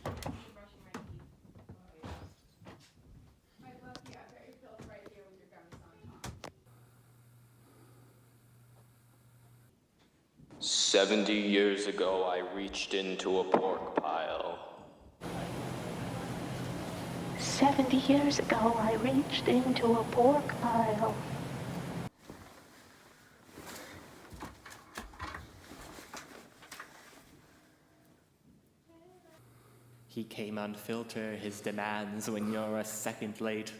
Brushing my teeth. Oh, yeah. I'd love, yeah, very filled right here with your gums on top. 70 years ago, I reached into a pork pile. 70 years ago, I reached into a pork pile. He came unfilter his demands when you're a second late.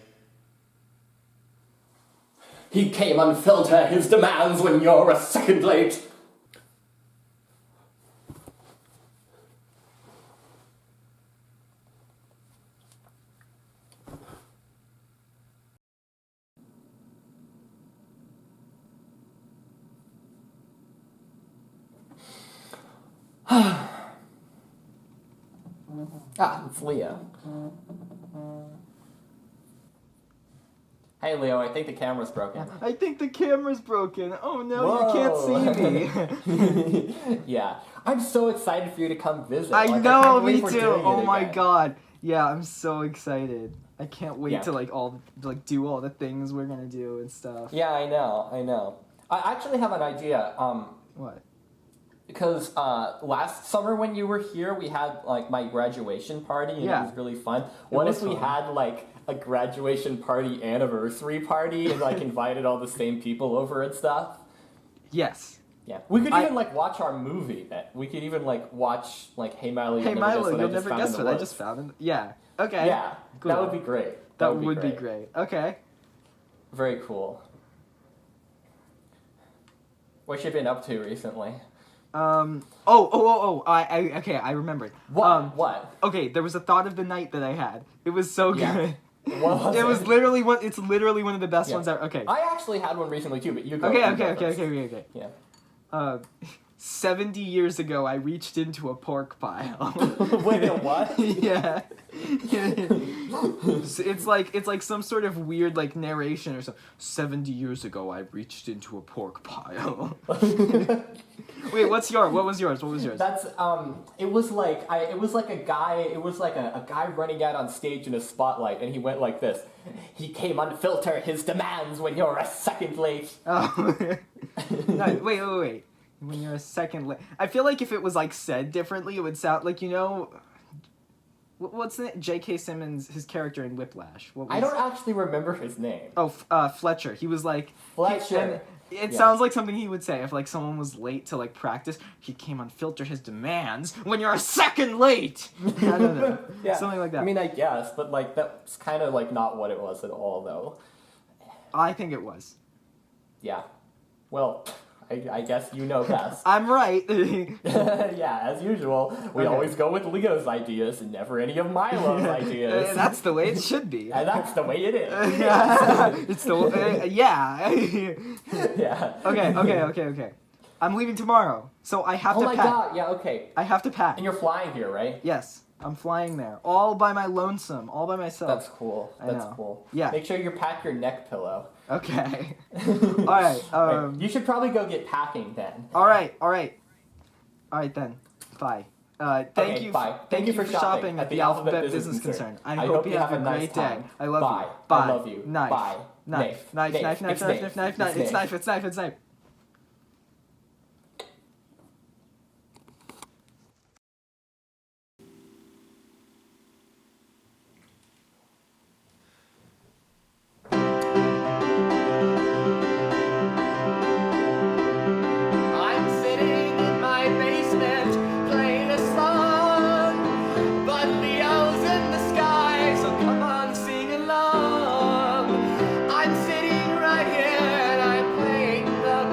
He came unfilter his demands when you're a second late. It's Leo. Hey Leo, I think the camera's broken. I think the camera's broken. Oh no, Whoa. you can't see me. Yeah, I'm so excited for you to come visit. I Like, know, can't believe me we're too. doing it Oh my again. god. Yeah, I'm so excited. I can't wait Yeah. to do all the things we're gonna do and stuff. Yeah, I know. I actually have an idea. What? Because last summer when you were here, we had like my graduation party and Yeah. it was really fun. What was if we fun. had like a graduation party anniversary party and like invited all the same people over and stuff? Yes. Yeah, we could even like watch our movie. We could even like watch like Hey Milo, Hey You'll Milo, Never you'll Guess never What I Just guess Found in what the I just Woods. found. Yeah. Okay. Yeah, Cool. that would be great. That would be great. Okay. Very cool. What you been up to recently? Okay, I remembered. What? What? Okay, there was a thought of the night that I had. It was so good. Yeah. What was It was literally it's literally one of the best Yeah. ones ever. Okay. I actually had one recently too, but you go. Okay, you go first. okay. Yeah. 70 years ago, I reached into a pork pile. Wait, what? Yeah. it's like some sort of weird like narration or something. 70 years ago, I reached into a pork pile. Wait, what was yours? That's it was like a guy running out on stage in a spotlight, and he went like this. He came unfilter his demands when you're a second late. Oh. No, wait. When you're a second late. I feel like if it was like said differently, it would sound like, you know, what's the J.K. Simmons, his character in Whiplash? I don't actually remember his name. Oh, Fletcher. He was like Fletcher. It Yeah. sounds like something he would say if like someone was late to like practice. He came unfiltered his demands when you're a second late. I don't know. Yeah. Something like that. I mean, I guess, but like that's kind of like not what it was at all, though. I think it was. Yeah. Well, I guess you know best. I'm right. Yeah, as usual, we Okay. always go with Leo's ideas and never any of Milo's ideas. That's the way it should be. And that's the way it is. It's the yeah. Yeah. Okay. I'm leaving tomorrow, so I have Oh to my pack. god, yeah, okay. I have to pack. And you're flying here, right? Yes, I'm flying there, all by my lonesome, all by myself. That's cool. I That's know. cool. Yeah. Make sure you pack your neck pillow. Okay. All right. Right, you should probably go get packing then. All right then. Bye. Thank you. Bye. Thank you for shopping at the Alphabet Business Concern. I hope you have a nice great time. day. I love Bye. you. Bye. I love you. Knife. Bye. Knife. Knife. It's It's knife. I'm sitting in my basement playing a song, but Leo's in the sky, so come on, sing along. I'm sitting right here and I'm playing the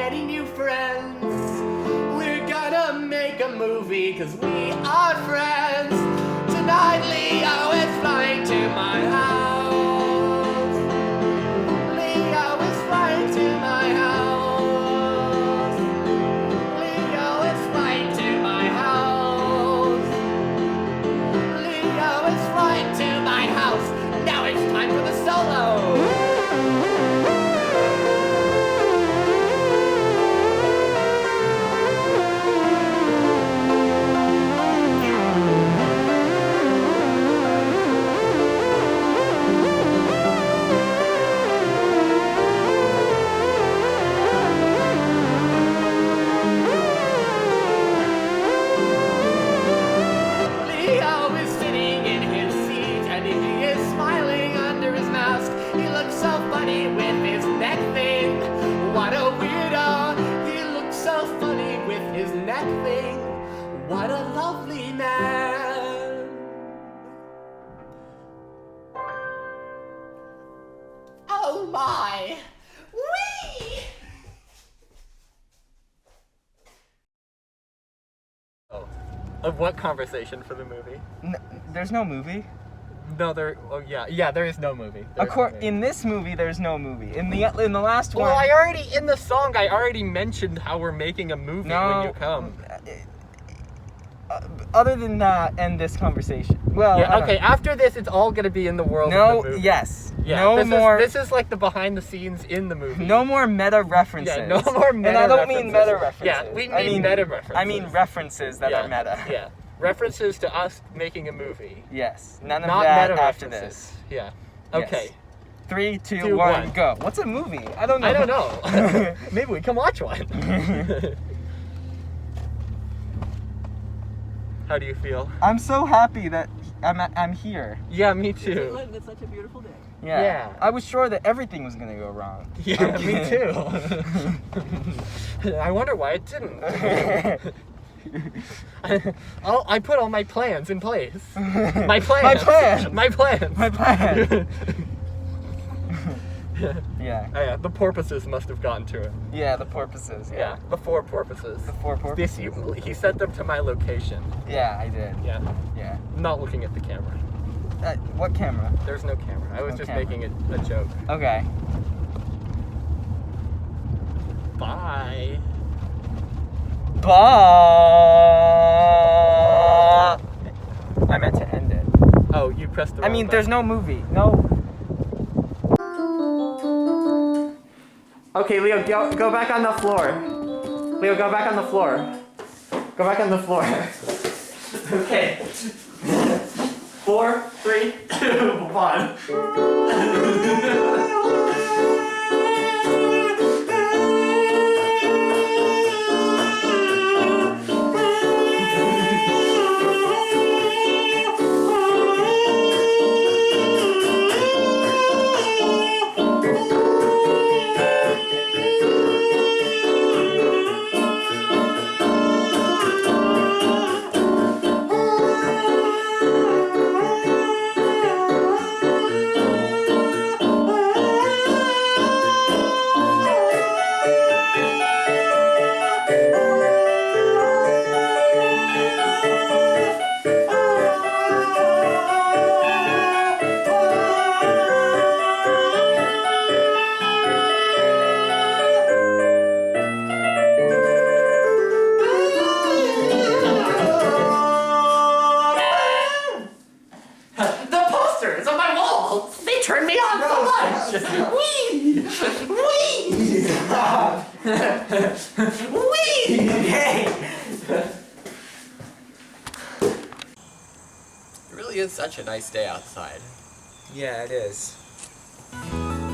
many new friends. We're gonna make a movie, cause we are friends. Tonight Leo is flying to my house. Leo is flying to my house. Leo is flying to my house. Leo is flying to my house. Now it's time for the solo. Leo is sitting in his seat and he is smiling under his mask. He looks so funny with his neck thing. What a weirdo. He looks so funny with his neck thing. What a lovely man. Oh my. Whee! Of what conversation for the movie? There's no movie. No, there. Oh yeah. There is no movie. In this movie, there's no movie. In the last Well, one. in the song, I already mentioned how we're making a movie when you come. Other than that, end this conversation. Well, Yeah. Okay. After this, it's all gonna be in the world No. of the movie. Yes. Yeah. No this more. This is like the behind the scenes in the movie. No more meta references. Yeah. No more meta. And I don't mean references. meta references. Yeah. We mean meta references. I mean references that Yeah, are meta. Yeah. References to us making a movie. Yes. None of Not that meta after references. this. Yeah. Yes. Okay. 3, 2, 2, 1, 1. go. What's a movie? I don't know. I don't know. Maybe we can watch one. How do you feel? I'm so happy that I'm here. Yeah, me too. It's such a beautiful day. Yeah. Yeah. I was sure that everything was gonna go wrong. Yeah, me too. I wonder why it didn't. I put all my plans in place. My plans. My plans. My plans. My plan. Yeah. Oh, yeah, the porpoises must have gotten to it. Yeah, the porpoises. Yeah, the 4 porpoises. The 4 porpoises. He sent them to my location. Yeah, I did. Yeah. Yeah. I'm not looking at the camera. What camera? There's no camera. I was No just camera. making a joke. Okay. Bye. Bye. I meant to end it. Oh, you pressed the I wrong mean, button. there's no movie. No. Okay, Leo, go back on the floor. Leo, go back on the floor. Go back on the floor. Okay. 4, 3, 2, 1. It really is such a nice day outside. Yeah, it is.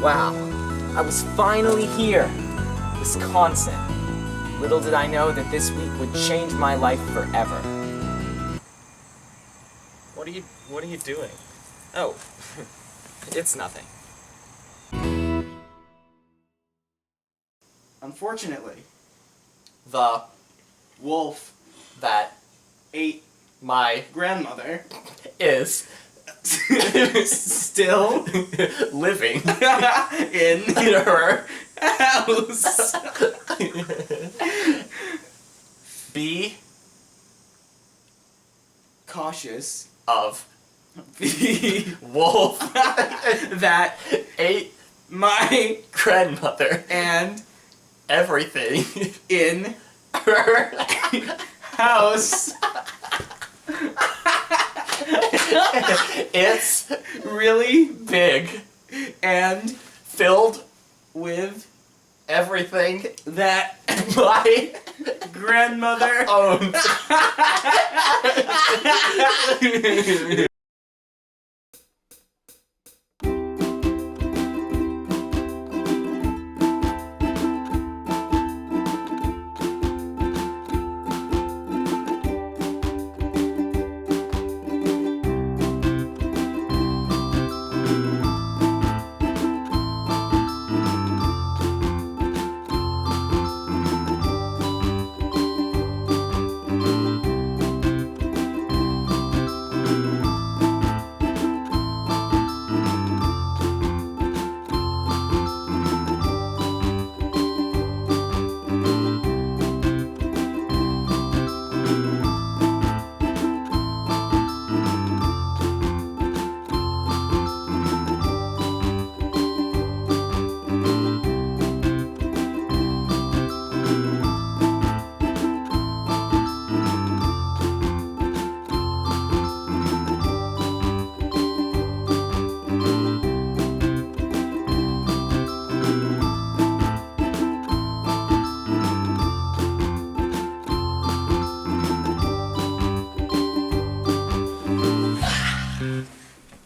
Wow. I was finally here. Wisconsin. Little did I know that this week would change my life forever. What are you doing? Oh, it's nothing. Unfortunately, the wolf that ate my grandmother is still living in her house. Be Cautious. of The wolf that ate my grandmother and everything in her house. it's Really big and filled with everything that my grandmother owns.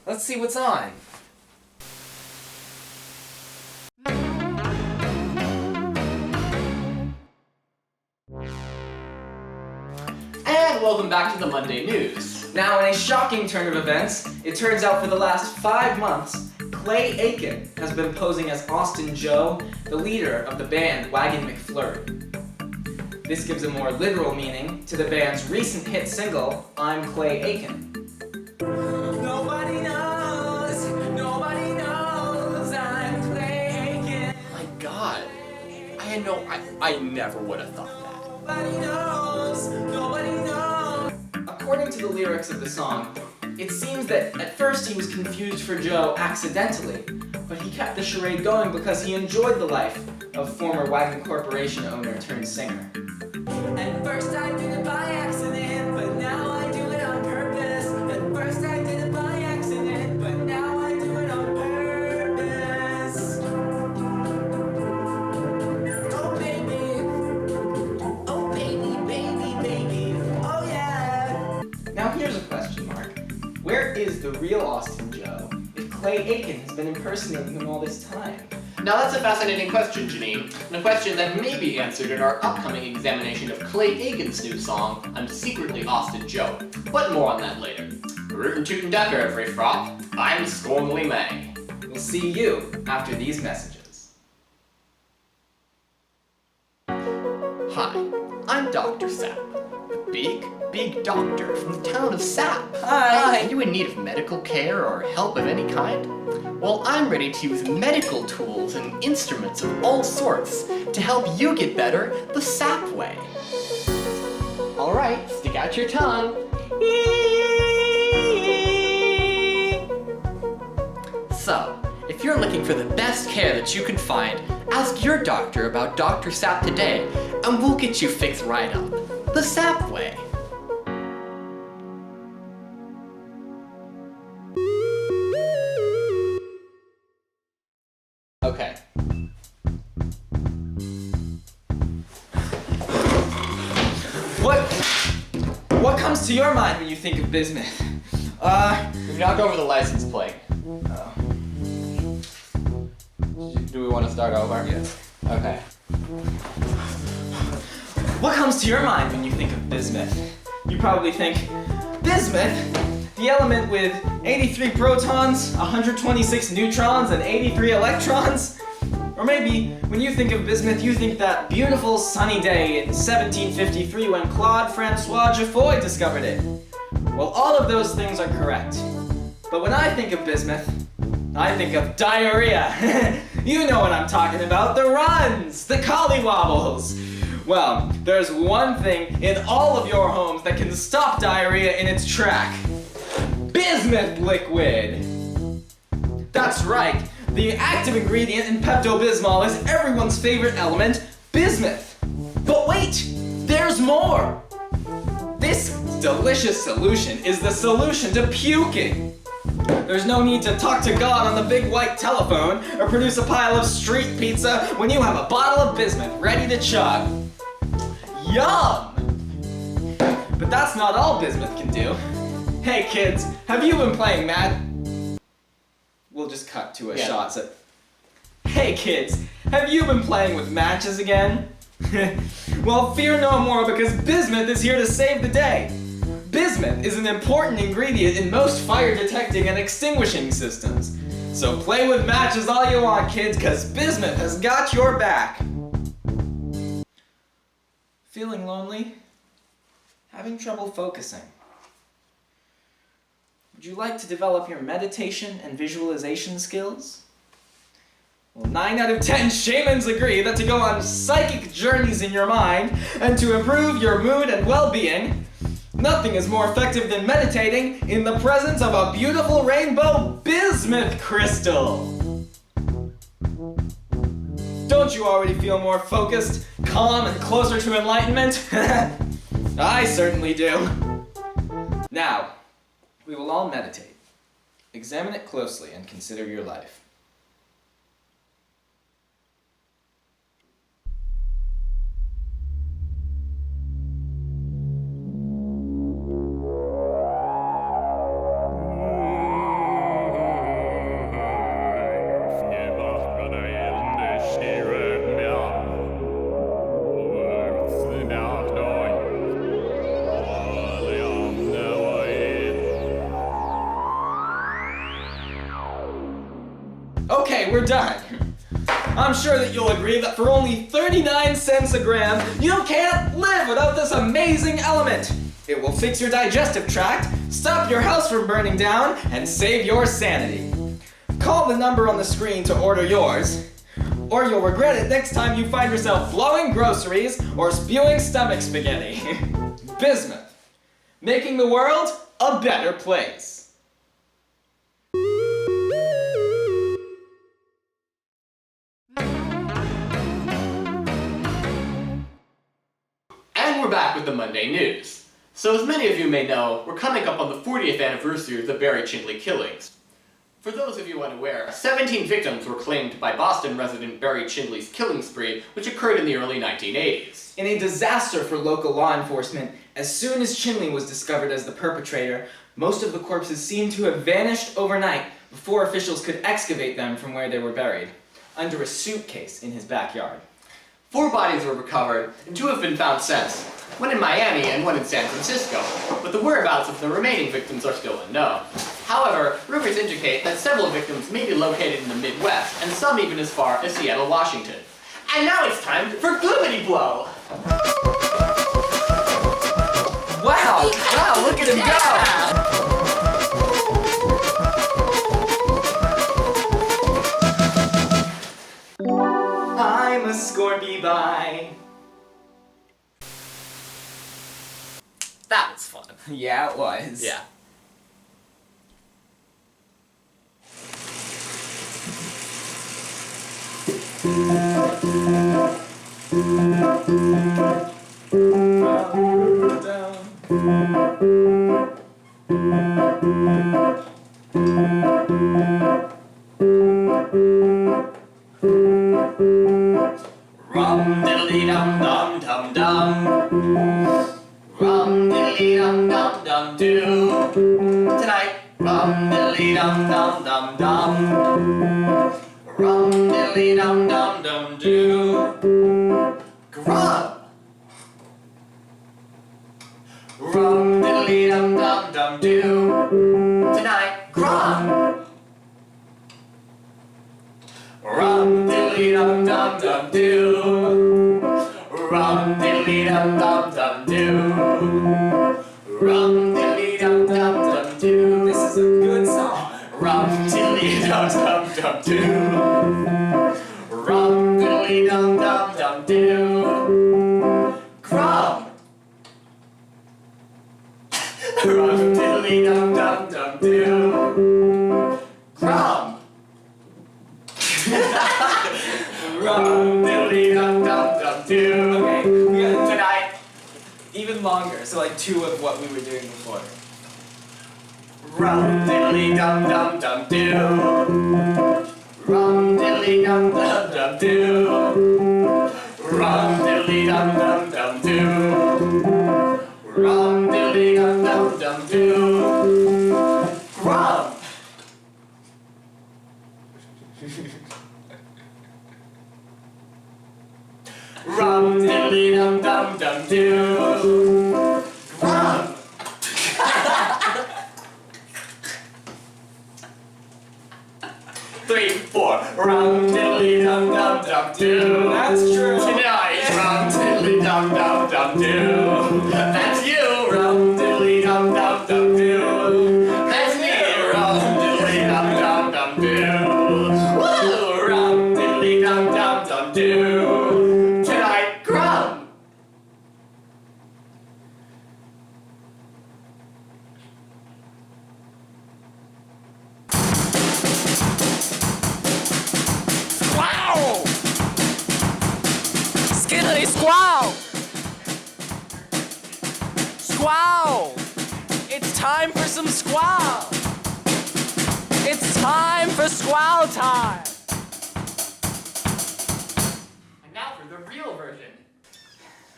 Let's see what's on. And welcome back to the Monday News. Now, in a shocking turn of events, it turns out for the last 5 months, Clay Aiken has been posing as Austin Joe, the leader of the band Wagon McFlurry. This gives a more literal meaning to the band's recent hit single, I'm Clay Aiken. Nobody knows I'm Clay Aiken. My God, I never would have thought that. Nobody knows. According to the lyrics of the song, it seems that at first he was confused for Joe accidentally, but he kept the charade going because he enjoyed the life of former Wagon Corporation owner turned singer. At first I did it by accident, but now I do it on purpose. At first I did it by accident, but now I do it on purpose. Oh baby, baby, oh yeah. Now here's a question mark. Where is the real Austin Joe if Clay Aiken has been impersonating him all this time? Now that's a fascinating question, Janine, and a question that may be answered in our upcoming examination of Clay Aiken's new song, I'm Secretly Austin Joe. But more on that later. Rootin' tootin' decker, every frog. I'm Scornly May. We'll see you after these messages. Hi, I'm Dr. Sap. Big doctor from the town of Sap. Hi. Are you in need of medical care or help of any kind? Well, I'm ready to use medical tools and instruments of all sorts to help you get better the Sap way. All right, stick out your tongue. So, if you're looking for the best care that you can find, ask your doctor about Dr. Sap today, and we'll get you fixed right up. The Sap way. Okay. What comes to your mind when you think of bismuth? We've knocked over the license plate. Oh. Do we want to start over? Yes. Okay. What comes to your mind when you think of bismuth? You probably think, bismuth? The element with 83 protons, 126 neutrons, and 83 electrons? Or maybe, when you think of bismuth, you think that beautiful sunny day in 1753 when Claude Francois Geoffroy discovered it. Well, all of those things are correct. But when I think of bismuth, I think of diarrhea. You know what I'm talking about, the runs, the collywobbles. Well, there's one thing in all of your homes that can stop diarrhea in its track. Bismuth liquid. That's right, the active ingredient in Pepto-Bismol is everyone's favorite element, bismuth. But wait, there's more. This delicious solution is the solution to puking. There's no need to talk to God on the big white telephone or produce a pile of street pizza when you have a bottle of bismuth ready to chug. Yum! But that's not all bismuth can do. Hey kids, have you been playing We'll just cut to a shot. So... Hey kids, have you been playing with matches again? Well, fear no more because bismuth is here to save the day. Bismuth is an important ingredient in most fire detecting and extinguishing systems. So play with matches all you want, kids, because bismuth has got your back. Feeling lonely? Having trouble focusing? Would you like to develop your meditation and visualization skills? Well, 9 out of 10 shamans agree that to go on psychic journeys in your mind and to improve your mood and well-being, nothing is more effective than meditating in the presence of a beautiful rainbow bismuth crystal. Don't you already feel more focused, calm, and closer to enlightenment? I certainly do. Now, we will all meditate. Examine it closely and consider your life. Okay, we're done. I'm sure that you'll agree that for only 39 cents a gram, you can't live without this amazing element. It will fix your digestive tract, stop your house from burning down, and save your sanity. Call the number on the screen to order yours, or you'll regret it next time you find yourself blowing groceries or spewing stomach spaghetti. Bismuth, making the world a better place. And we're back with the Monday news. So as many of you may know, we're coming up on the 40th anniversary of the Barry Chindley killings. For those of you unaware, 17 victims were claimed by Boston resident Barry Chindley's killing spree, which occurred in the early 1980s. In a disaster for local law enforcement, as soon as Chindley was discovered as the perpetrator, most of the corpses seemed to have vanished overnight before officials could excavate them from where they were buried, under a suitcase in his backyard. 4 bodies were recovered, and 2 have been found since, one in Miami and one in San Francisco, but the whereabouts of the remaining victims are still unknown. However, rumors indicate that several victims may be located in the Midwest, and some even as far as Seattle, Washington. And now it's time for Gloomity Blow! Wow, look at him go! I'm a Scorpy bye. That was fun. Yeah, it was. Yeah. Rum diddly dum dum dum dum. Rum diddly dum dum dum doo. Tonight, rum diddly dum dum dum dum. Rum diddly dum dum dum doo. Grum. Rum diddly dum dum dum doo. Tonight, grum. Rum diddly dum dum dum doo. Rum diddly dum dum dum doo. Rum diddly dum dum dum doo. This is a good song. Rum diddly dum dum dum doo. diddly dum dum dum do. Crumb. Rum diddly dum dum dum do. Crumb. Rum diddly dum dum dum do. Okay, we got Tonight. even longer, so like 2 of what we were doing before. Rum diddly dum dum dum do. Rum diddly dum dum dum do. Rum diddly dum dum dum do. Rum diddly dum dum dum do. Rum. Rum diddly dum dum dum do. Rum. 3, 4. Rum diddly dum dum dum do. That's true. Tonight. Rum diddly dum dum dum do. That's you. Rum diddly dum dum dum do. That's me. Rum diddly dum dum dum do. Woo! Rum diddly dum dum dum do. Tonight. Grum. Wow! Skiddly squall! Squall! It's time for some squall! It's time for squall time! And now for the real version.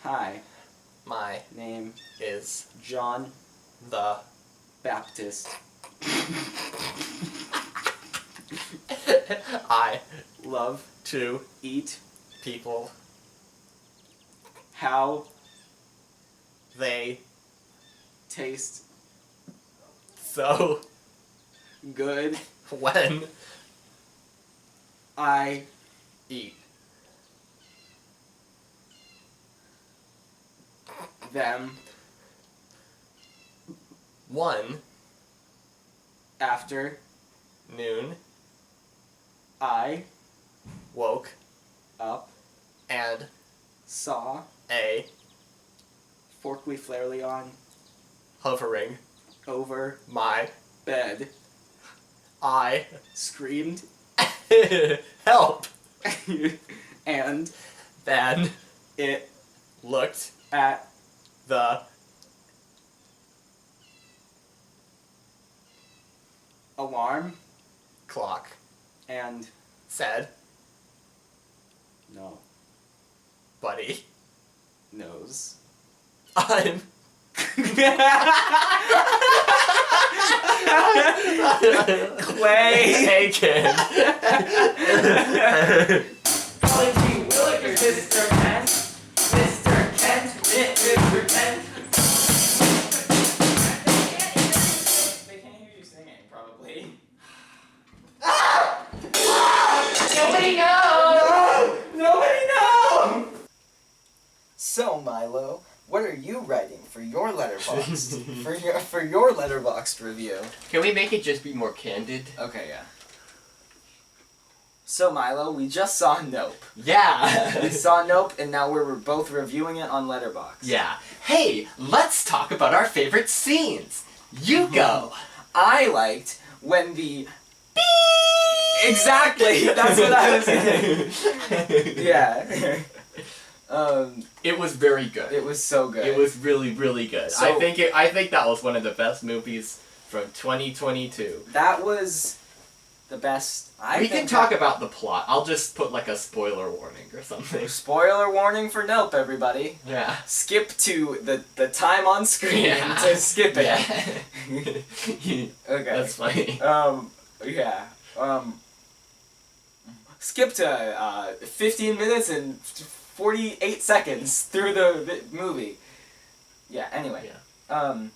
Hi, My name is John the Baptist. I Love to eat people how they taste so good. when I eat them one after noon I woke up and saw a Forkly Flarely on hovering over my bed, I screamed, help and then it looked at the alarm clock and said, no buddy, nose. I'm Clay. Aiken. Calling you Willikers, Mr. Kent. Mr. Kent. Mr. Kent. They can't hear you singing, probably. Nobody knows! Nobody knows! So, Milo, what are you writing for your Letterboxd? for your Letterboxd review? Can we make it just be more candid? Okay, yeah. So, Milo, we just saw Nope. Yeah. We saw Nope, and now we're both reviewing it on Letterboxd. Yeah. Hey, let's talk about our favorite scenes. You go. I liked when the exactly. That's what I was saying. Yeah. It was very good. It was so good. It was really, really good. So- I think that was one of the best movies from 2022. That was the best. We can talk about the plot. I'll just put like a spoiler warning or something. Spoiler warning for Nope, everybody. Yeah. Skip to the time on screen Yeah. to skip it. Yeah. Okay. That's funny. Yeah. Skip to 15 minutes and 48 seconds through the movie. Yeah, anyway. Yeah.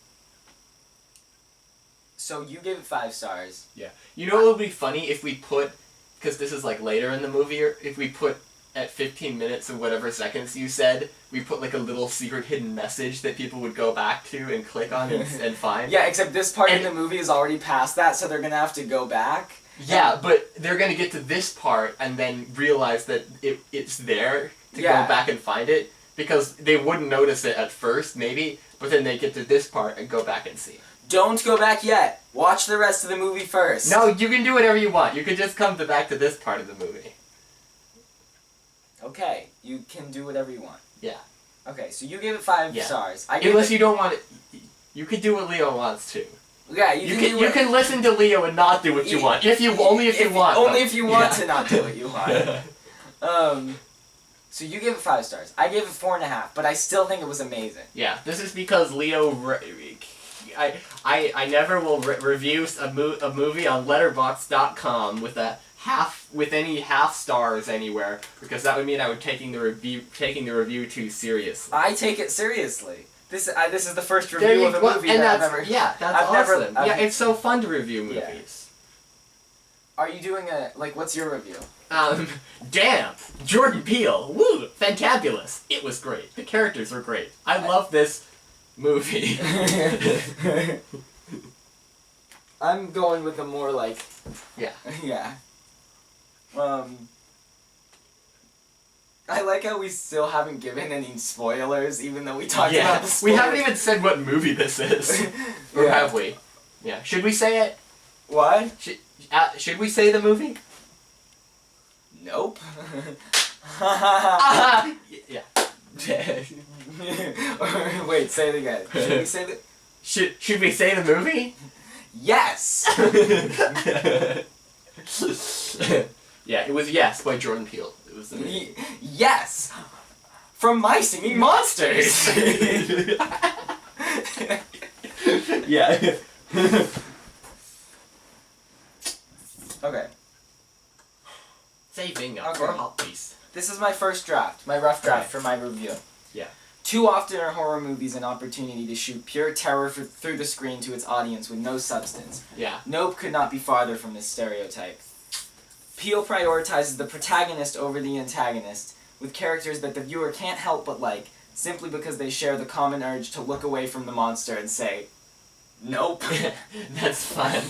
So you gave it 5 stars. Yeah. You know what would be funny if we put, because this is like later in the movie, or if we put at 15 minutes or whatever seconds you said, we put like a little secret hidden message that people would go back to and click on and find. Yeah, except this part And- in the movie is already past that, so they're gonna have to go back. Yeah, but they're gonna get to this part and then realize that it's there to Yeah. go back and find it, because they wouldn't notice it at first, maybe, but then they get to this part and go back and see. Don't go back yet. Watch the rest of the movie first. No, you can do whatever you want. You can just come back to this part of the movie. Okay, you can do whatever you want. Yeah. Okay, so you gave it 5 Yeah. stars. I gave Unless it... you don't want it, you can do what Leo wants to. Yeah, You can listen to Leo and not do what you want. Only if you want. Only though. if you want Yeah. to not do what you want. So you gave it 5 stars. I gave it 4.5, but I still think it was amazing. Yeah, this is because Leo. I never will review a movie on Letterboxd.com with any half stars anywhere, because that would mean I would taking the review too seriously. I take it seriously. This is the first review of a movie and that I've that's ever. that's I've awesome. never- Yeah, it's so fun to review Yeah. movies. Are you doing what's your review? Damn, Jordan Peele, woo, fantabulous. It was great. The characters were great. I love this movie. I'm going with the more Yeah. yeah. I like how we still haven't given any spoilers, even though we talked about the spoilers. We haven't even said what movie this is. Or Yeah. have we? Yeah. Should we say it? What? Should we say the movie? Nope. Yeah. Wait, say it again. Should we say the? Should we say the movie? Yes. Yeah, it was Yes by Jordan Peele. It was the movie. Yes. From My Singing Monsters. Yeah. Okay. Saving up Okay. for Hot Piece. This is my first draft, my rough draft for my review. Yeah. Too often are horror movies an opportunity to shoot pure terror through the screen to its audience with no substance. Yeah. Nope could not be farther from this stereotype. Peele prioritizes the protagonist over the antagonist, with characters that the viewer can't help but like, simply because they share the common urge to look away from the monster and say, nope. That's fun.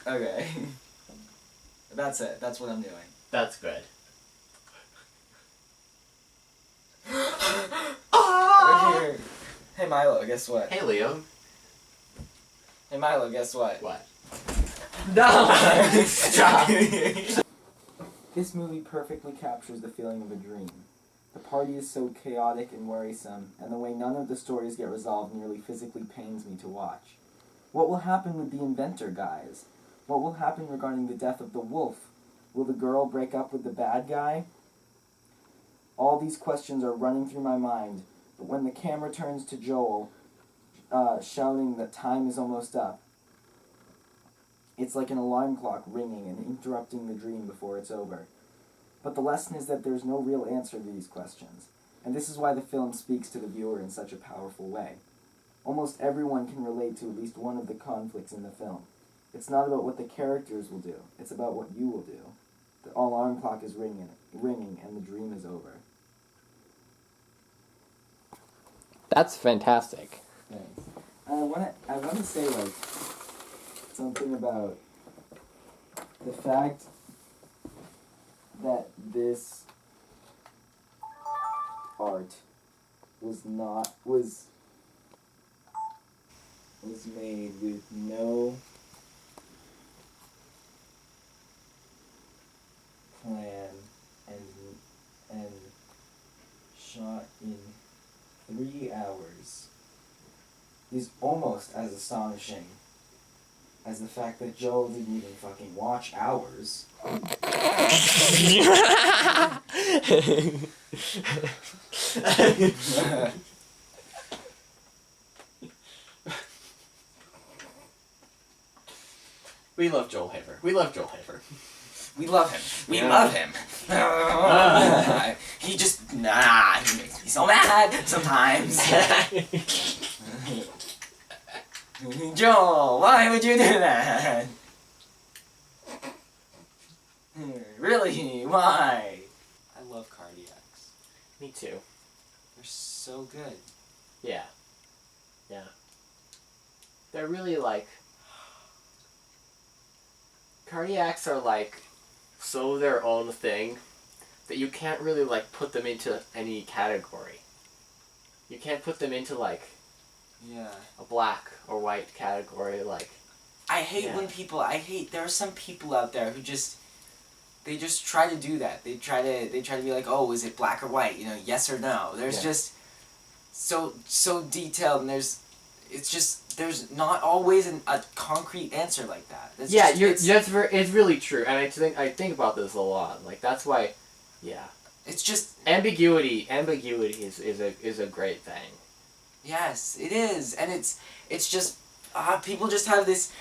Okay. That's it. That's what I'm doing. That's good. Here. Hey Milo, guess what? Hey Leo. Hey Milo, guess what? What? No! Stop! This movie perfectly captures the feeling of a dream. The party is so chaotic and worrisome, and the way none of the stories get resolved nearly physically pains me to watch. What will happen with the inventor guys? What will happen regarding the death of the wolf? Will the girl break up with the bad guy? All these questions are running through my mind, but when the camera turns to Joel, shouting that time is almost up, it's like an alarm clock ringing and interrupting the dream before it's over. But the lesson is that there's no real answer to these questions, and this is why the film speaks to the viewer in such a powerful way. Almost everyone can relate to at least one of the conflicts in the film. It's not about what the characters will do, it's about what you will do. The alarm clock is ringing, and the dream is over. That's fantastic. Thanks. I want to say, something about the fact that this art was made with no plan and shot in 3 hours is almost as astonishing as the fact that Joel didn't even fucking watch Hours. We love Joel Haver. We love Joel Haver. We love him. We Yeah. love him. He just, he makes me so mad sometimes. Joel, why would you do that? Really? Why? I love Cardiacs. Me too. They're so good. Yeah. Yeah. They're really like cardiacs are like so their own thing that you can't really like put them into any category. You can't put them into like a black or white category. Like I hate Yeah. when people. There are some people out there who they just try to do that. They try to be like, oh, is it black or white? You know, yes or no. There's just so detailed, and there's not always a concrete answer like that. That's it's really true, and I think about this a lot. Like that's why, it's just ambiguity is a great thing. yes, it is, and it's just people just have this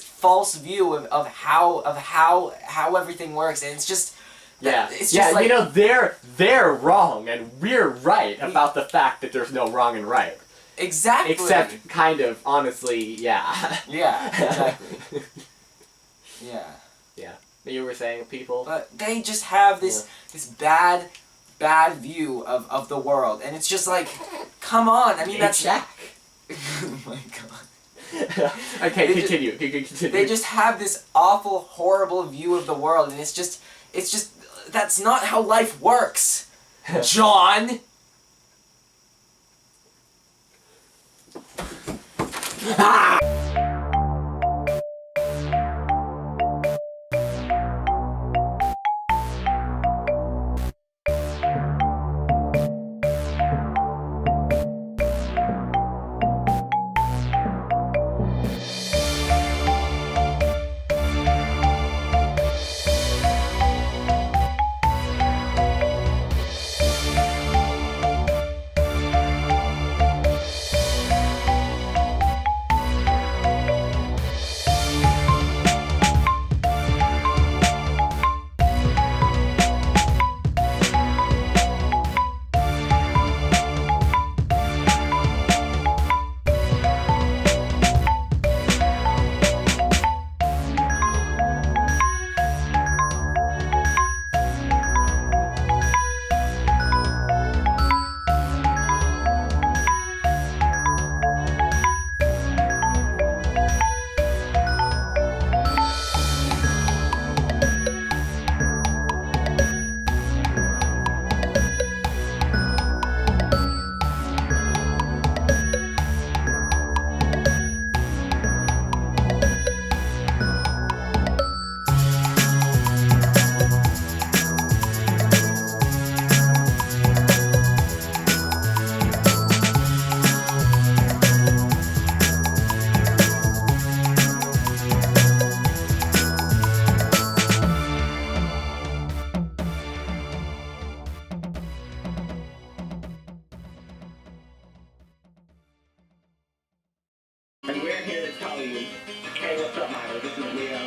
false view of how everything works, and it's just it's just like, you know, they're wrong and we're right about the fact that there's no wrong and right. exactly. Except kind of honestly, yeah. Yeah, exactly. Yeah. Yeah. You were saying people? But they just have this bad view of the world, and it's just like, come on. I mean, that's Jack. oh my god. Okay, They continue. They just have this awful, horrible view of the world, and it's just that's not how life works, John. And we're here to tell you, hey, what's up, Milo? This is Leo.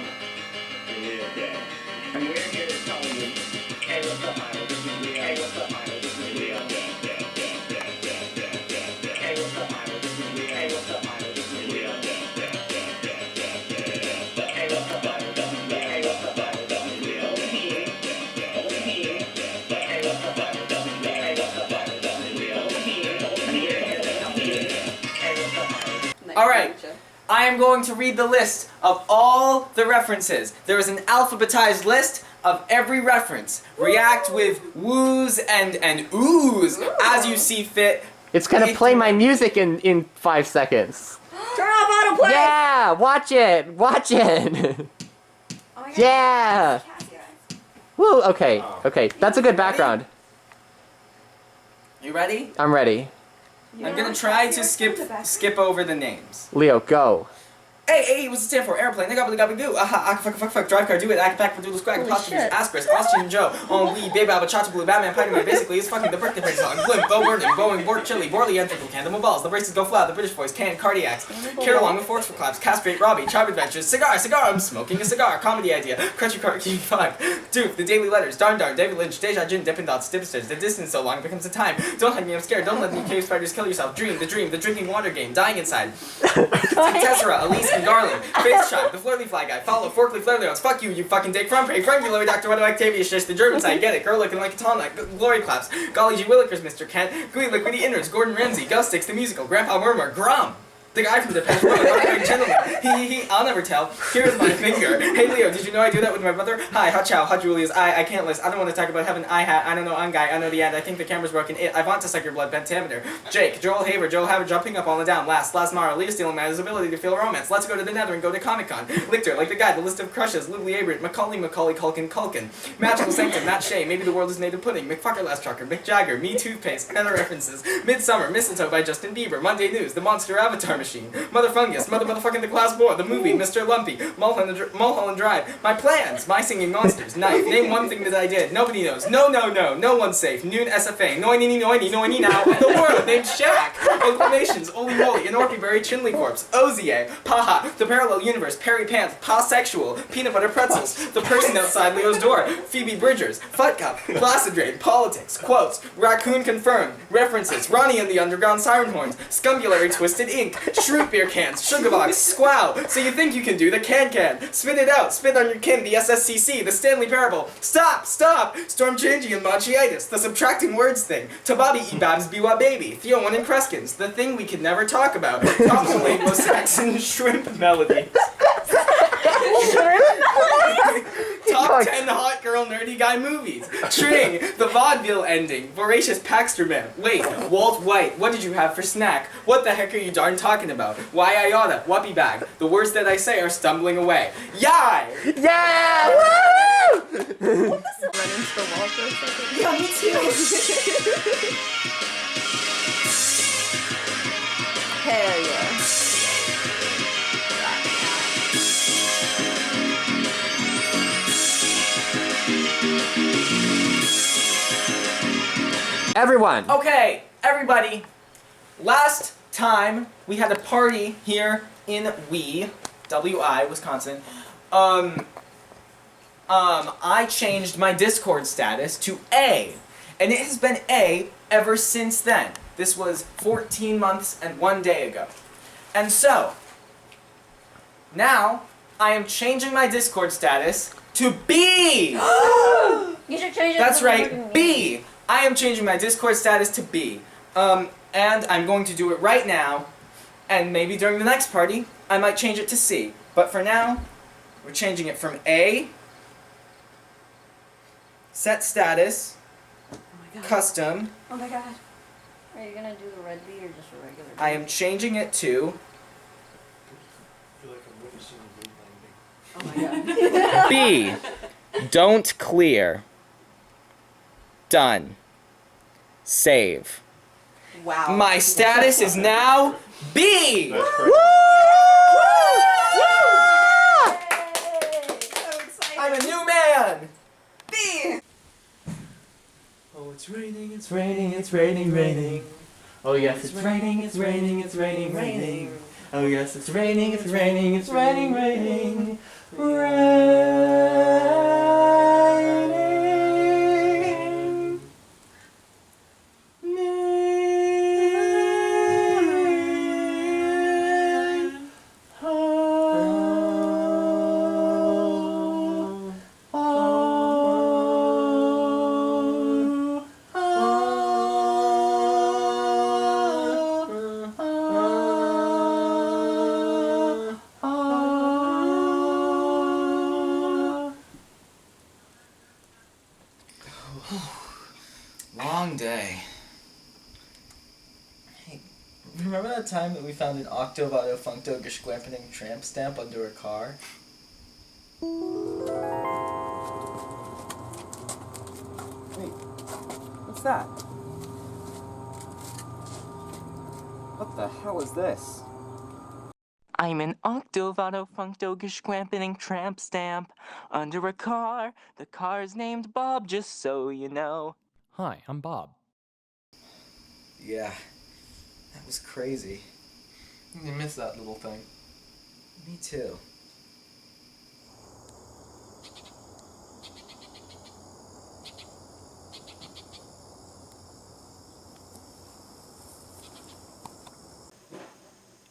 And we're here to tell you, hey, what's up, Milo? This is Leo. Hey, what's up, Milo? This is Leo. Hey, what's up, Milo? This is Leo. Hey, what's up, Milo? This is Leo. Hey, what's up, Milo? This is Leo. Hey, what's up, Milo? This is Leo. Over here. Hey, what's up, Milo? This is Leo. Hey, what's up, Milo? This is Leo. Over here. And we're here to tell you, hey, what's up, Milo? All right. I am going to read the list of all the references. There is an alphabetized list of every reference. React with woos and oohs as you see fit. It's gonna play my music in 5 seconds. Turn off autoplay! Yeah, watch it. Oh my god. Yeah. Cassie eyes. Woo. Okay. That's a good background. You ready? I'm ready. I'm gonna try to skip over the names. Leo, go. Hey, what's it stand for? Airplane, they gobble do. Aha, fuck, drive car, do it, act back, doodle squag, apostrophes, asterisk, Austrian Joe, on weed, baby, cha blue, Batman, Spider-Man, basically, it's fucking the birthday party song. Blimp, Bo Burning, Boeing, Bork, Chili, Borley, Entrical, Candle, Balls, the braces go flat, the British voice, can, cardiacs, carry along with forks for claps, castrate, Robbie, Chive Adventures, cigar, I'm smoking a cigar, comedy idea, Crutchy Car, Key 5, Duke, the Daily Letters, Darn, David Lynch, Deja Gin, Dippin' Dots, Dipsters, the distance so long it becomes a time, don't hug me, I'm scared, don't let me cave spiders kill yourself, dream, the drinking water game, dying inside, Tessera, Elise, and Garland, Face Shot, the Flirty Fly Guy, follow, Forkly Flirty Notes, fuck you fucking dick, from Frank, Lower Dr. What Octavius, just the German side, get it, girl looking like a tall neck, glory claps, golly gee willikers, Mr. Kent, gooey liquidy innards, Gordon Ramsay, Ghost Sticks, the musical, Grandpa Murmur, Grum. The guy from the Depeche Mode, Chindley. I'll never tell. Here's my finger. Hey Leo, did you know I do that with my brother? Hi, hot chow, hot Julius. I can't list. I don't want to talk about heaven. I don't know, I'm guy. I know the end. I think the camera's broken. I want to suck your blood, pentameter. Jake, Joel Haver jumping up on the down. Last Mara, Leah stealing man, his ability to feel romance. Let's go to the nether and go to Comic-Con. Lichter, like the guy, the list of crushes. Ludley Abrant, Macaulay, Culkin. Magical Sanctum, Matt Shea, maybe the world is made of pudding. McFucker Last Trucker, Mick Jagger, Me Toothpaste, and other references. Midsummer, Mistletoe by Justin Bieber. Monday News, The Monster Avatar Machine. Mother Fungus, Motherfucking the Glass Boar, the movie, Mr. Lumpy, Mulholland Drive, my plans, my singing monsters, knife, name one thing that I did, nobody knows, no one's safe, noon SFA, noiny now, the world, named Shaq, Oclamations, Oli Moly, an Orpy Berry Chindley Corpse, Ozier, Paha, the Parallel Universe, Perry Pants, Pasexual, Peanut Butter Pretzels, the person outside Leo's door, Phoebe Bridgers, Fut Cup, Placid Drain, Politics, Quotes, Raccoon Confirmed, References, Ronnie and the Underground Siren Horns, Scumbulary Twisted Ink, Shroot Beer Cans, Sugar Box, Squow, So You Think You Can Do, the Can, Spit It Out, Spit on Your Kin, the SSCC, the Stanley Parable, Stop, Storm Changing and Machiitis, the Subtracting Words Thing, Tababi Ebabs Biwa Baby, Theo One and Cruskins, the Thing We Could Never Talk About, Top of Anglo-Saxon Shrimp Melody. Top 10 hot girl nerdy guy movies. Tring, the vaudeville ending. Voracious Paxter Man. Wait, Walt White, what did you have for snack? What the heck are you darn talking about? Why Iota, Whoppy Bag. The words that I say are stumbling away. Yai! Yeah! Woo! Run into the wall for a second. Yeah, me too. Hell yeah. Everyone! Okay, everybody. Last time we had a party here in WI, Wisconsin. I changed my Discord status to A, and it has been A ever since then. This was 14 months and 1 day ago. And so, now I am changing my Discord status to B! You should change it. That's right, B! I am changing my Discord status to B. And I'm going to do it right now, and maybe during the next party, I might change it to C. But for now, we're changing it from A, set status, Oh my god. custom. Oh my god. Are you gonna do the red B or just a regular B? I am changing it to Oh my god. B. Don't clear. Done. Save. Wow. My status is now B! So excited. I'm a new man! B. Oh, it's raining, it's raining, it's raining. Oh yes, it's raining, it's raining, it's raining. Oh yes, it's raining, it's raining, it's raining. Long day. Hey, remember that time that we found an Octovado Functo Geschwampening tramp stamp under a car? Wait, what's that? What the hell is this? I'm an Octovado Functo Geschwampening tramp stamp under a car. The car's named Bob, just so you know. Hi, I'm Bob. Yeah, that was crazy. You missed that little thing. Me too.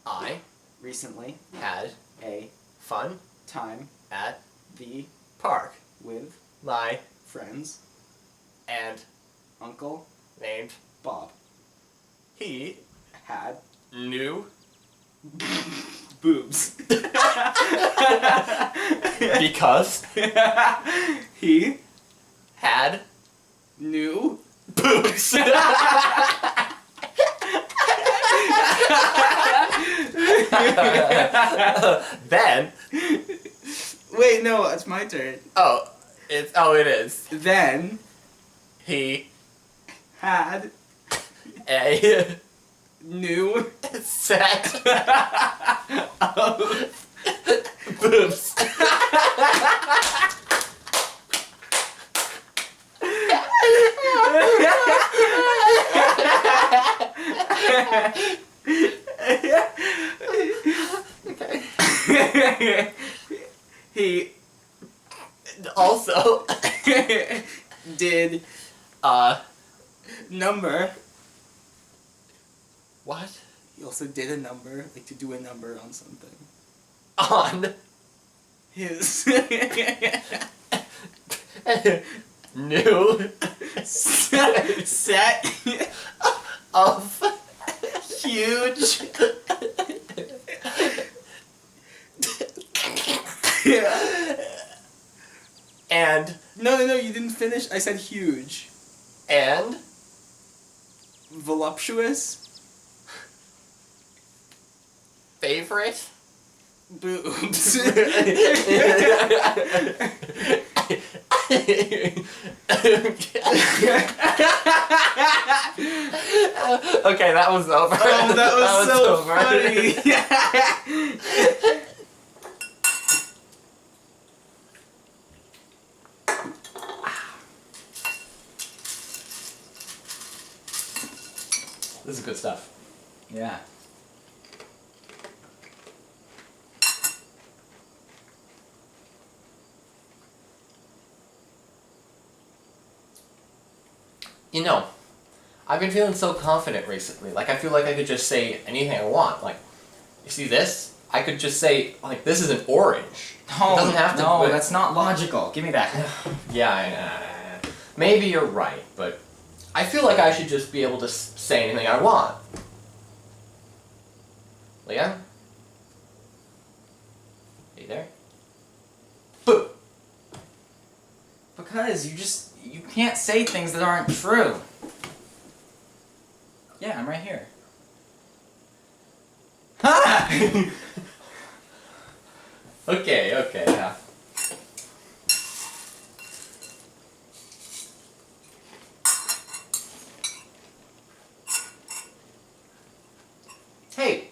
I Recently had a fun time at the park. with My friends, and Uncle named Bob he had new Boobs. Because He had knew boobs. Then, Wait, no, it's my turn. it is. Then He had a new set of boobs. He Also, did number. what? He also did a number, like to do a number on something. On His new set of huge and No, you didn't finish. I said huge. and Voluptuous favorite boobs. Okay, that was over. Oh, that was so over. funny. This is good stuff. Yeah. You know, I've been feeling so confident recently. Like, I feel like I could just say anything I want. Like, you see this? I could just say, like, this is an orange. No, It doesn't have to. no, but- that's not logical. Give me that. Yeah, maybe you're right, but I feel like I should just be able to say anything I want. Leah? Are you there? Boo! Because you can't say things that aren't true. Yeah, I'm right here. Ha! Okay, yeah. Hey!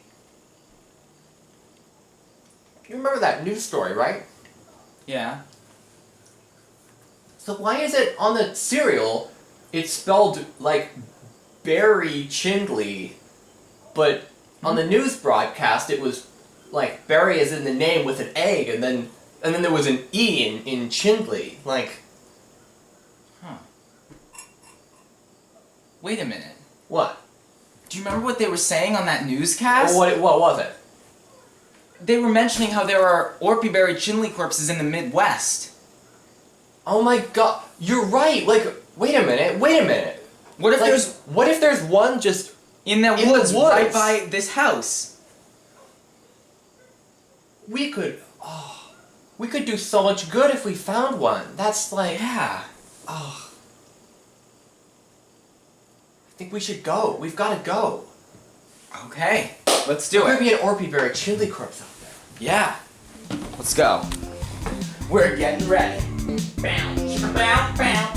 You remember that news story, right? Yeah. So why is it on the cereal, it's spelled like Barry Chindley, but on the news broadcast it was like Barry is in the name with an egg, and then there was an E in Chindley. Like, Huh. Wait a minute. what? Do you remember what they were saying on that newscast? What was it? They were mentioning how there are Orpy buried Chindley corpses in the Midwest. Oh my god, you're right! Like, wait a minute. What if Like, there's what if there's one just in the in the woods right woods? by this house? we could do so much good if we found one. That's like, Yeah. I think we should go. We've got to go. Okay. Let's do There it. could be an Orpy buried Chindley corpse out there. Yeah. Let's go. We're getting ready. Bow, bow, bow.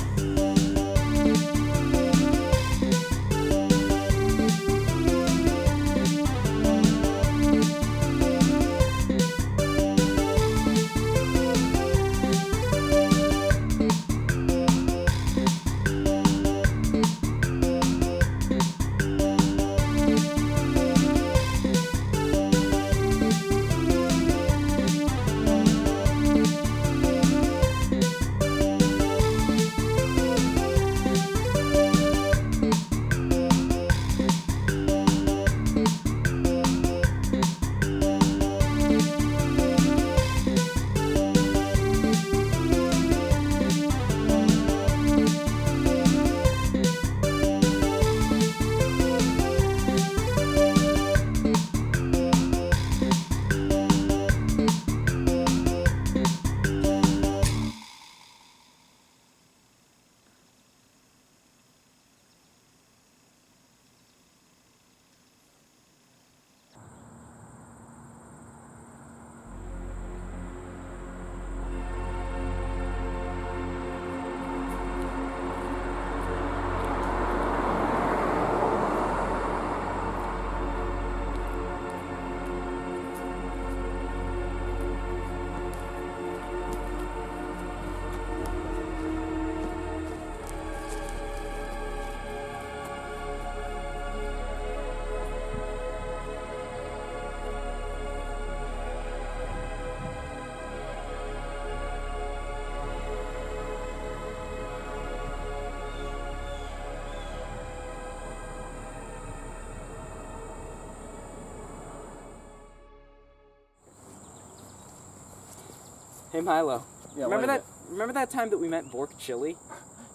Hey Milo. Yeah, remember what is that? Remember that time that we met Bork Chili?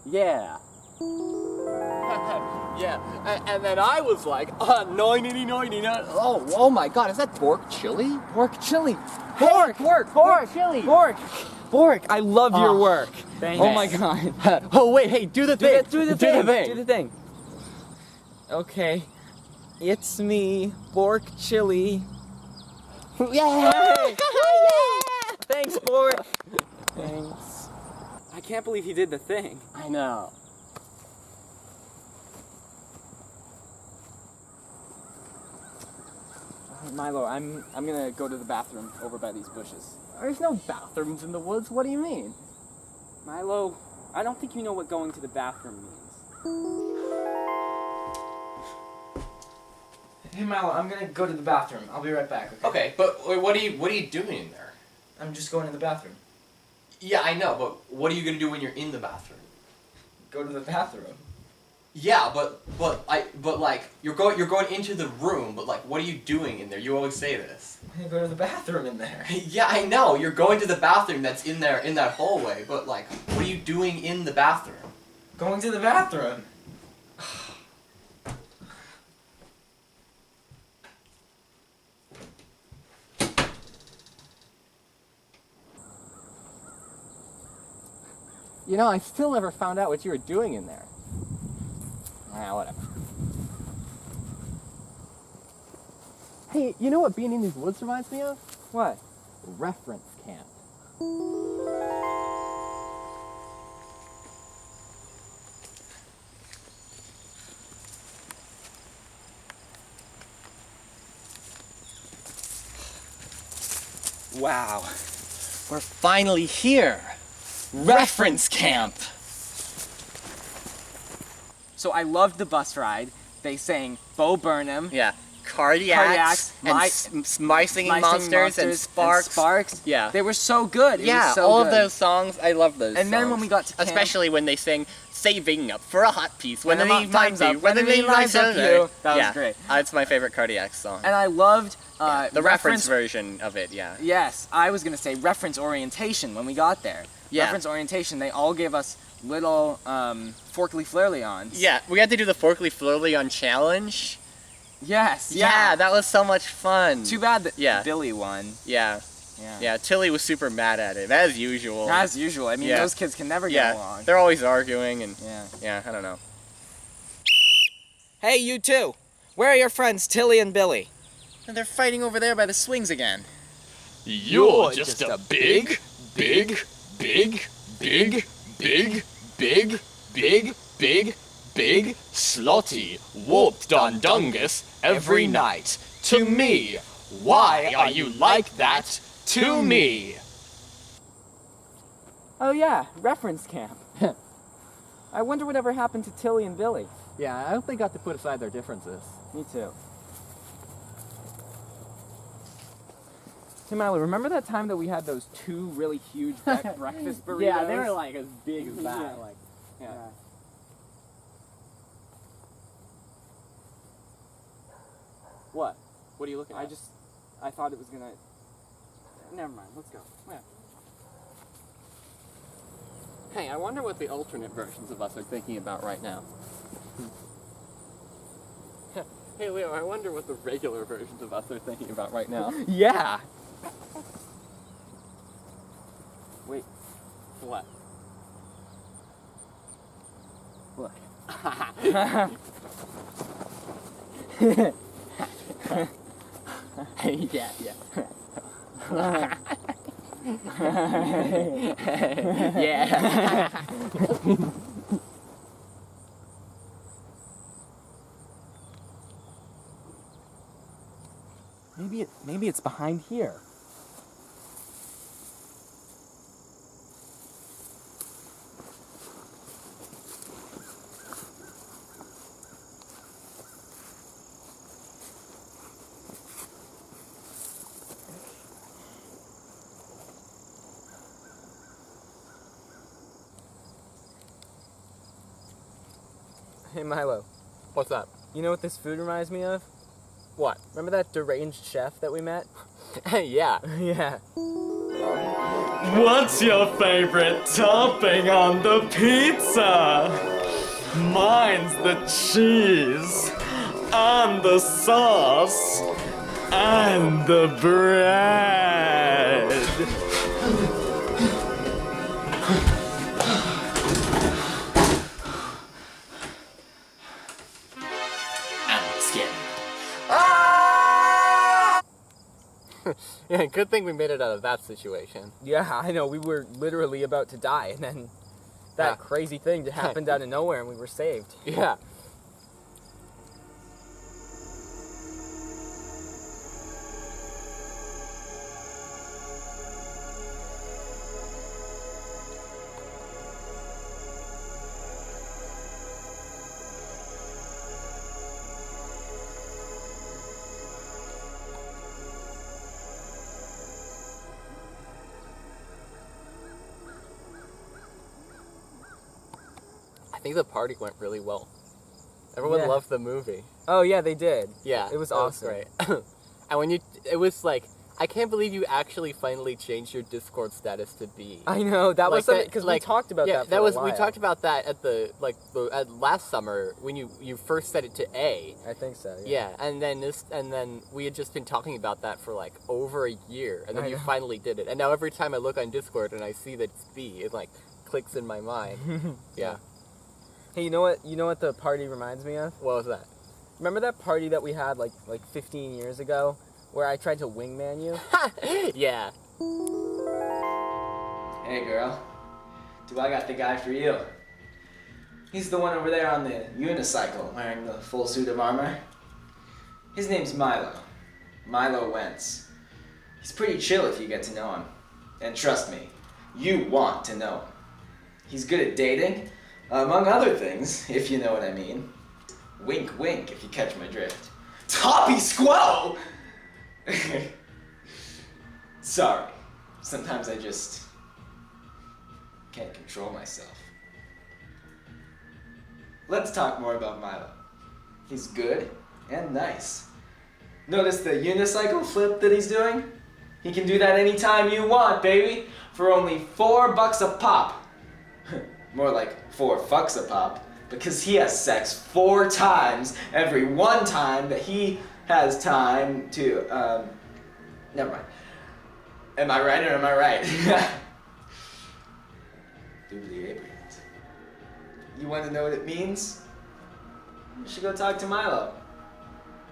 Yeah. Yeah, and then I was like, 99. Oh my god, is that Bork Chili? Bork Chili. Bork! Bork! Chili! Bork! I love your work. Thanks. Oh my god. Oh wait, hey, do the thing. Do the thing. Okay. It's me, Bork Chili. Yay! Thanks, Bork. Thanks. I can't believe he did the thing. I know. Milo, I'm gonna go to the bathroom over by these bushes. There's no bathrooms in the woods. What do you mean? Milo, I don't think you know what going to the bathroom means. Hey Milo, I'm gonna go to the bathroom. I'll be right back. Okay, but what are you doing in there? I'm just going to the bathroom. Yeah, I know, but what are you gonna do when you're in the bathroom? Go to the bathroom. Yeah, but like you're going into the room, but like what are you doing in there? You always say this. I'm gonna go to the bathroom in there. Yeah, I know. You're going to the bathroom that's in there in that hallway, but like what are you doing in the bathroom? Going to the bathroom. You know, I still never found out what you were doing in there. Ah, whatever. Hey, you know what being in these woods reminds me of? What? Reference camp. Wow. We're finally here. Reference camp. So I loved the bus ride. They sang Bo Burnham. Yeah. Cardiacs and My Singing Monsters and Sparks. Yeah. They were so good. It Yeah, was so all good. of those songs, I love those And then when we got to camp, especially when they sing Saving Up for a Hot Piece, when the When the need might time's be, up, when the need lies up you. That was Yeah, great. It's my favorite Cardiacs song. And I loved The reference version of it, yeah. Yes, I was gonna say reference orientation when we got there. Yeah. Reference orientation, they all gave us little forkly flurleons. Yeah, we had to do the Forkly Flurleon challenge. Yes, Yeah, that was so much fun. Too bad that Yeah. Billy won. Yeah. Yeah. Yeah, Tilly was super mad at it, as usual. As usual. I mean, Yeah. those kids can never get Yeah, along. they're always arguing and Yeah. I don't know. Hey, you two. Where are your friends, Tilly and Billy? And they're fighting over there by the swings again. You're just a big, slotty, warped dundungus every night. To me. Why are you like that to me? Oh yeah, reference camp. I wonder whatever happened to Tilly and Billy. Yeah, I hope they got to put aside their differences. Me too. Hey Milo, remember that time that we had those two really huge breakfast burritos? Yeah, they were like as big as that. Yeah. Like, Yeah. What? What are you looking at? I thought it was gonna... Never mind, let's go. Yeah. Hey, I wonder what the alternate versions of us are thinking about right now. Hey Leo, I wonder what the regular versions of us are thinking about right now. Yeah! Wait. What? Look. Yeah. Yeah. Maybe it's behind here. Hey Milo, What's up? you know what this food reminds me of? What? Remember that deranged chef that we met? Yeah. Yeah. What's your favorite topping on the pizza? Mine's the cheese, and the sauce, and the bread. I'm scared. Yeah, good thing we made it out of that situation. Yeah, I know. We were literally about to die, and then that crazy thing just happened out of nowhere, and we were saved. Yeah. I think the party went really well. Everyone Yeah. loved the movie. Oh yeah, they did. Yeah, It was that awesome. great. And when it was like, I can't believe you actually finally changed your Discord status to B. I know that was something because we talked about that. For a we while. talked about that at at last summer when you first set it to A. I think so. Yeah, and then we had just been talking about that for like over a year, and then I you know. finally did it. And now every time I look on Discord and I see that it's B, it like clicks in my mind. Yeah. Hey, you know what? You know what the party reminds me of? What was that? Remember that party that we had like 15 years ago, where I tried to wingman you? Yeah. Hey girl, do I got the guy for you? He's the one over there on the unicycle wearing the full suit of armor. His name's Milo. Milo Wentz. He's pretty chill if you get to know him. And trust me, you want to know him. He's good at dating, among other things, if you know what I mean. Wink wink if you catch my drift. Toppy Squo! Sorry. Sometimes I just can't control myself. Let's talk more about Milo. He's good and nice. Notice the unicycle flip that he's doing? He can do that anytime you want, baby, for only $4 a pop. More like 4 fucks a pop, because he has sex 4 times every one time that he has time to, never mind. Am I right or am I right? Doobly Abrahams. You want to know what it means? You should go talk to Milo.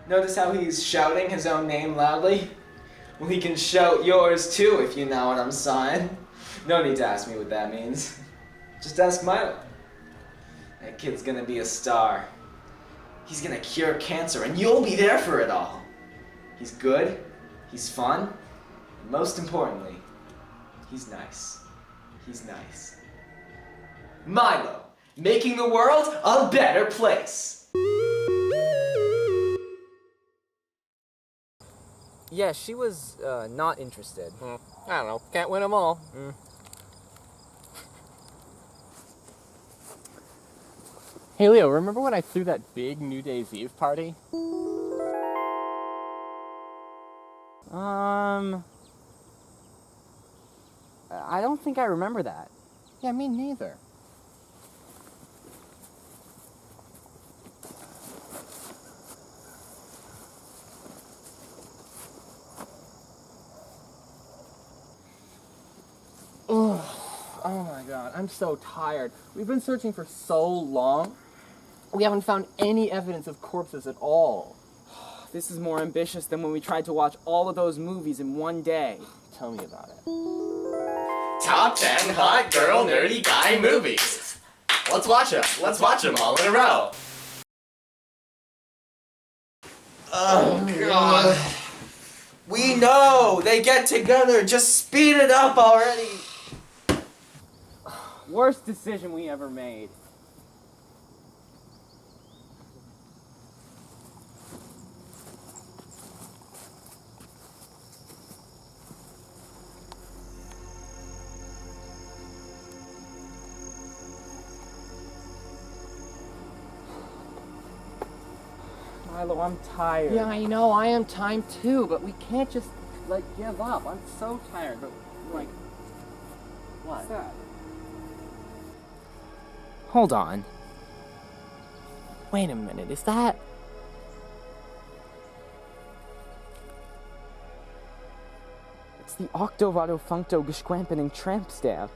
Notice how he's shouting his own name loudly? Well, he can shout yours too, if you know what I'm saying. No need to ask me what that means. Just ask Milo. That kid's gonna be a star. He's gonna cure cancer, and you'll be there for it all. He's good, he's fun, and most importantly, he's nice. He's nice. Milo, making the world a better place. Yeah, she was not interested. I don't know. Can't win them all. Hey Leo, remember when I threw that big New Year's Eve party? I don't think I remember that. Yeah, me neither. Oh my god, I'm so tired. We've been searching for so long. We haven't found any evidence of corpses at all. This is more ambitious than when we tried to watch all of those movies in one day. Tell me about it. Top 10 hot girl nerdy guy movies. Let's watch them. Let's watch them all in a row. Oh, God. We know they get together. Just speed it up already. Worst decision we ever made. Milo, I'm tired. Yeah, I know, I am tired too, but we can't just, like, give up. I'm so tired, but, like... What? that? Hold on. Wait a minute, is that... It's the Octovado Functo Geschrampening Tramp Stamp.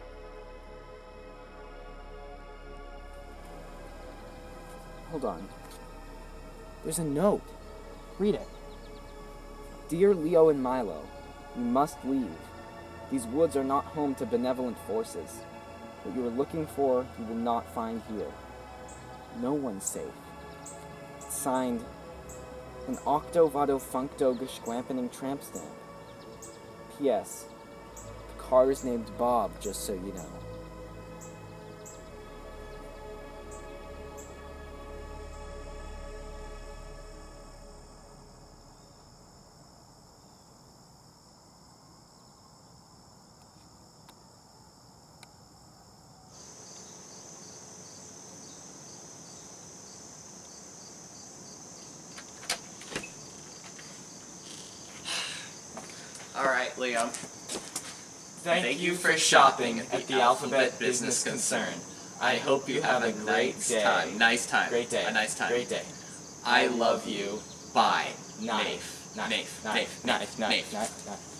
Hold on. There's a note. Read it. Dear Leo and Milo, you must leave. These woods are not home to benevolent forces. What you are looking for, you will not find here. No one's safe. It's signed, an Octovado Functo Geschrampening Tramp Stamp. P.S. The car is named Bob, just so you know. Alright, Leo. Thank you for shopping at the Alphabet Business Concern. I hope you have a great time. Nice time. Great day. A nice time. Great day. I love you. Bye. Knife. Knife. Knife. Knife. Knife. Knife.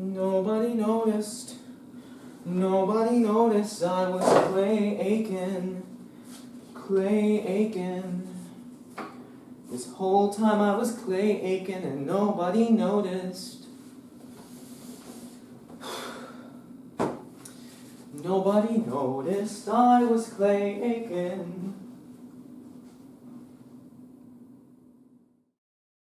Nobody noticed. Nobody noticed I was Clay Aiken. Clay Aiken. This whole time I was Clay Aiken and nobody noticed. Nobody noticed I was Clay Aiken.